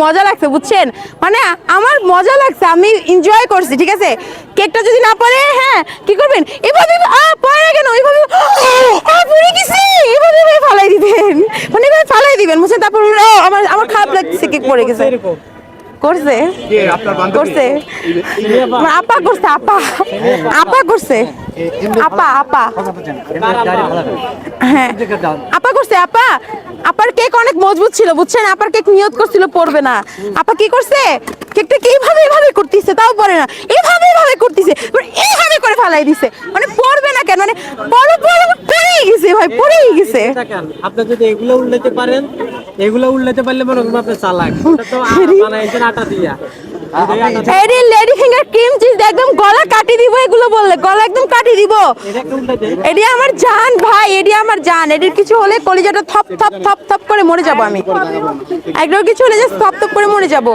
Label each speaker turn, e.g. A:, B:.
A: মজা লাগছে বুঝছেন, মানে আমার মজা লাগছে, আমি এনজয় করছি, ঠিক আছে। কেকটা যদি না পড়ে, হ্যাঁ কি করবেন, এভাবে পড়ে কেন, এইভাবে পড়ে গেছি, এভাবে ফালাই দিবেন, মানে এভাবে ফালাই দিবেন বুঝছেন। তারপর আমার আমার খারাপ লাগছে কেক পড়ে গেছে। করছে করছে আপা করছে, আপা করছে, আপা হ্যাঁ আপা করছে। আপার কেক অনেক মজবুত ছিল বুঝছেন, আপার কেক নিয়ত করছিল পড়বে না। আপা কি করছে, কেকটা কি এইভাবে করতেছে, তাও পড়ে না, এইভাবে করতেছে, এইভাবে করে ফালাই দিছে, মানে পড়বে না কেন, মানে পড়েই গেছে ভাই, পড়েই গেছে।
B: আপনি যদি এগুলো উল্টাতে পারেন, মনে করুন আপনি চালাক। তো বানাইছেন আটা দিয়া,
A: এডি লেডি ফিঙ্গার ক্রিম চিজ একদম গলা কাটি দিব, এগুলো বললে গলা একদম কাটি দিব। এডি আমার জান ভাই, এডি আমার জান, এডির কিছু হলে কলিজাটা থপ থপ থপ থপ করে মরে যাব আমি, একদম কিছু হলে জাস্ট থপ থপ করে মরে যাব।